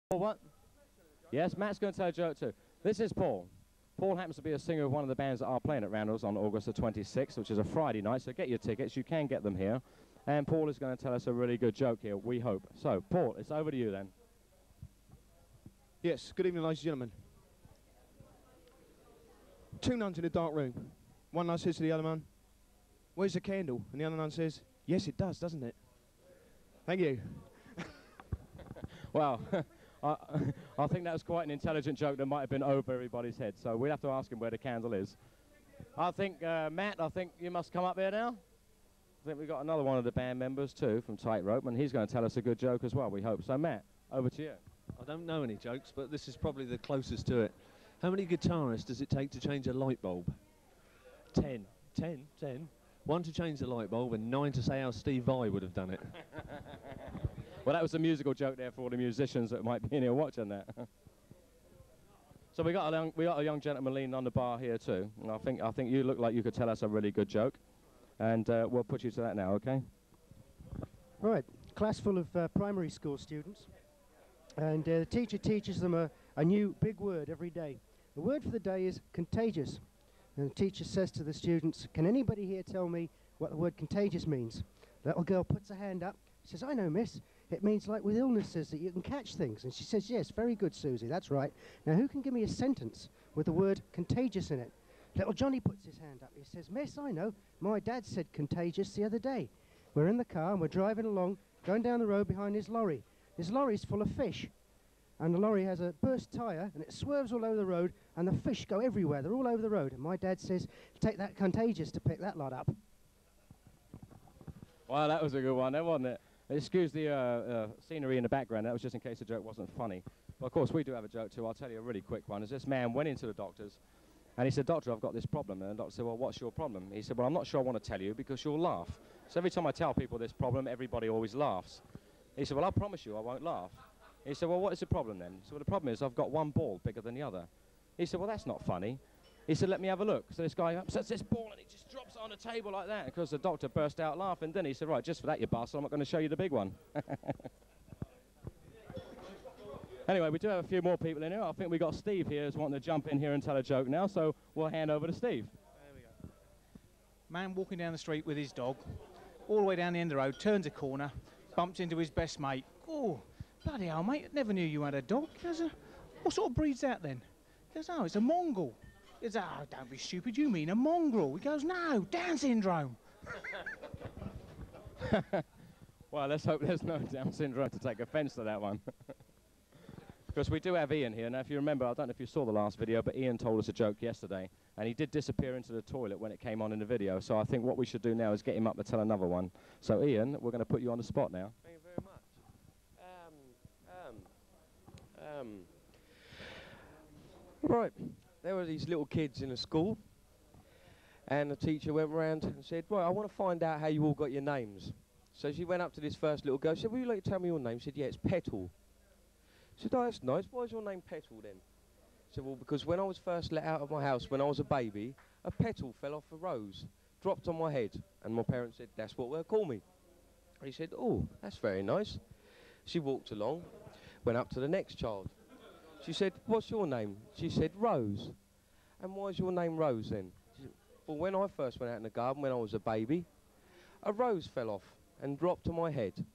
Paul, what? Yes, Matt's going to tell a joke too. This is Paul. Paul happens to be a singer of one of the bands that are playing at Randall's on August the 26th, which is a Friday night, so get your tickets. You can get them here. And Paul is going to tell us a really good joke here, we hope. So, Paul, it's over to you then. Yes, good evening, ladies and gentlemen. Two nuns in a dark room. One nun says to the other nun, "Where's the candle?" And the other nun says, "Yes, it does, doesn't it?" Thank you. Well, I think that was quite an intelligent joke that might have been over everybody's head, so we'll have to ask him where the candle is. I think, Matt, I think you must come up here now. I think we've got another one of the band members too from Tightrope, and he's going to tell us a good joke as well, we hope. So, Matt, over to you. I don't know any jokes, but this is probably the closest to it. How many guitarists does it take to change a light bulb? 10. 10. 10. 1 to change the light bulb and 9 to say how Steve Vai would have done it. Well, that was a musical joke there for all the musicians that might be in here watching that. So we got a young gentleman leaning on the bar here too, and I think you look like you could tell us a really good joke, and we'll put you to that now, okay? Right, class full of primary school students, and the teacher teaches them a new big word every day. The word for the day is contagious, and the teacher says to the students, "Can anybody here tell me what the word contagious means?" The little girl puts her hand up, says, "I know, miss. It means like with illnesses that you can catch things." And she says, "Yes, very good, Susie, that's right. Now who can give me a sentence with the word contagious in it?" Little Johnny puts his hand up. He says, "Miss, I know. My dad said contagious the other day. We're in the car and we're driving along, going down the road behind his lorry. His lorry's full of fish. And the lorry has a burst tyre and it swerves all over the road and the fish go everywhere. They're all over the road. And my dad says, take that contagious to pick that lot up." Well, that was a good one, wasn't it? Excuse the scenery in the background. That was just in case the joke wasn't funny. But of course, we do have a joke too. I'll tell you a really quick one. As this man went into the doctor's and he said, "Doctor, I've got this problem." And the doctor said, "Well, what's your problem?" He said, "Well, I'm not sure I want to tell you because you'll laugh." So every time I tell people this problem, everybody always laughs. He said, "Well, I promise you I won't laugh." He said, "Well, what is the problem then?" So, "Well, the problem is I've got one ball bigger than the other." He said, "Well, that's not funny." He said, "Let me have a look." So this guy upsets this ball and he just drops it on the table like that. Because the doctor burst out laughing. Then he said, "Right, just for that, you bastard, I'm not going to show you the big one." Anyway, we do have a few more people in here. I think we got Steve here who's wanting to jump in here and tell a joke now. So we'll hand over to Steve. There we go. Man walking down the street with his dog, all the way down the end of the road, turns a corner, bumps into his best mate. "Oh, bloody hell, mate, never knew you had a dog." He goes, "What sort of breed's that then?" He goes, "Oh, it's a Mongol." He goes, "Oh, don't be stupid, you mean a mongrel." He goes, "No, Down syndrome." Well, let's hope there's no Down syndrome to take offence to that one. Because we do have Ian here. Now, if you remember, I don't know if you saw the last video, but Ian told us a joke yesterday, and he did disappear into the toilet when it came on in the video. So I think what we should do now is get him up to tell another one. So, Ian, we're going to put you on the spot now. Thank you very much. Right, there were these little kids in a school, and the teacher went round and said, "Right, I want to find out how you all got your names." So she went up to this first little girl. She said, "Would you like to tell me your name?" She said, "Yeah, it's Petal." She said, "Oh, that's nice. Why is your name Petal then?" She said, "Well, because when I was first let out of my house when I was a baby, a petal fell off a rose, dropped on my head, and my parents said, that's what they'll call me." He said, "Oh, that's very nice." She walked along, went up to the next child. She said, "What's your name?" She said, "Rose." "And why is your name Rose then?" She said, "Well, when I first went out in the garden when I was a baby, a rose fell off and dropped on my head,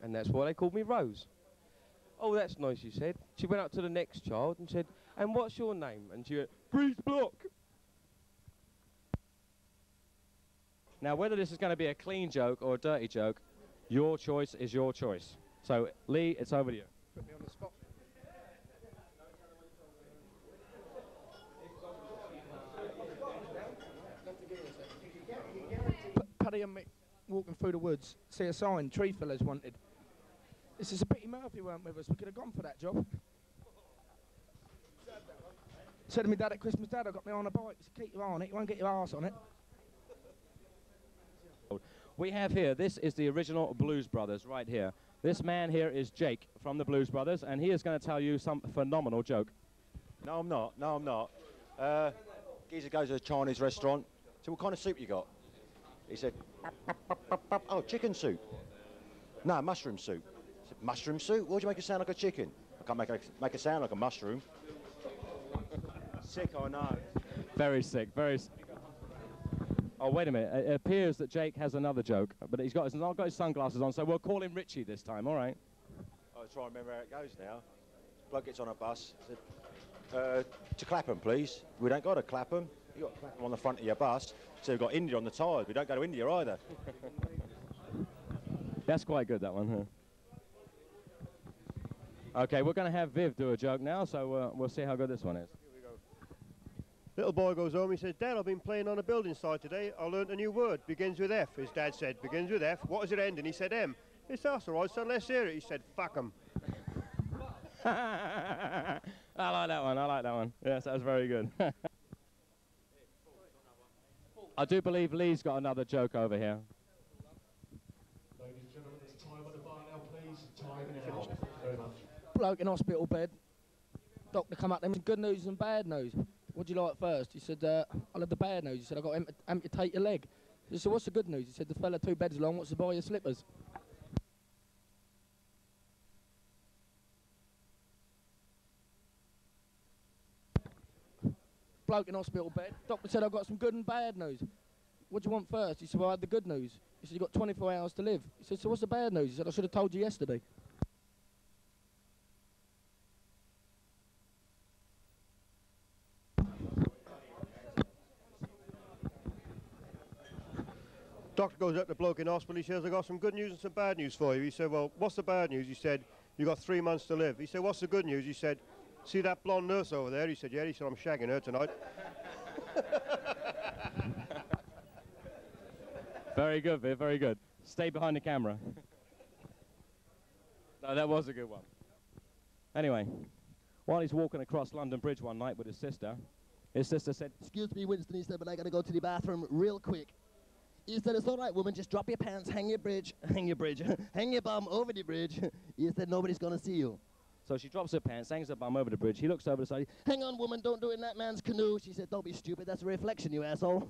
and that's why they called me Rose." "Oh, that's nice," she said. She went up to the next child and said, "And what's your name?" And she went, "Bruce Block." Now, whether this is going to be a clean joke or a dirty joke, your choice is your choice. So, Lee, it's over to you. Put me on the spot. Paddy and Mick walking through the woods, see a sign, "Tree fillers wanted." This is a pity Murphy weren't with us. We could have gone for that job. Said to me dad at Christmas, "Dad, I got me on a bike." He said, "Keep you on it, you won't get your arse on it." We have here, this is the original Blues Brothers right here. This man here is Jake from the Blues Brothers, and he is going to tell you some phenomenal joke. No, I'm not. No, I'm not. Geezer goes to a Chinese restaurant. So what kind of soup you got? He said, "Oh, chicken soup." "No, mushroom soup." He said, "Mushroom soup? Why'd you make it sound like a chicken?" I can't make it sound like a mushroom. Sick, I know. Very sick, very sick. Oh, wait a minute. It appears that Jake has another joke, but he's not got his sunglasses on, so we'll call him Richie this time, all right? I'll try and remember how it goes now. Bloke gets on a bus, said, to Clapham, please. We don't got to Clapham. You got Clapham on the front of your bus, so we've got India on the tyres. We don't go to India either. That's quite good, that one, huh? Okay, we're going to have Viv do a joke now, so we'll see how good this one is. Little boy goes home, he says, Dad, I've been playing on a building site today. I learnt a new word, begins with F. His dad said, begins with F. What does it end in? He said M. He said, that's all right, son, let's hear it. He said, fuck 'em. I like that one, I like that one. Yes, that was very good. I do believe Lee's got another joke over here. Ladies and gentlemen, it's time at the bar now, please. Time now. Very much. Bloke in hospital bed. Doctor come up to him, good news and bad news. What do you like first? He said, I'll have the bad news. He said, I've got to amputate your leg. He said, what's the good news? He said, the fella 2 beds long wants to buy your slippers. Bloke in hospital bed. Doctor said, I've got some good and bad news. What do you want first? He said, well, I had the good news. He said, you've got 24 hours to live. He said, so what's the bad news? He said, I should have told you yesterday. Doctor goes up to the bloke in hospital, he says, I've got some good news and some bad news for you. He said, well, what's the bad news? He said, you've got 3 months to live. He said, what's the good news? He said, see that blonde nurse over there? He said, yeah. He said, I'm shagging her tonight. Very good, Viv, very good. Stay behind the camera. No, that was a good one. Anyway, while he's walking across London Bridge one night with his sister said, excuse me, Winston, he said, but I gotta go to the bathroom real quick. He said, it's all right, woman, just drop your pants, hang your bum over the bridge. He said, nobody's gonna see you. So she drops her pants, hangs her bum over the bridge. He looks over the side. Hang on, woman, don't do it in that man's canoe. She said, don't be stupid, that's a reflection, you asshole.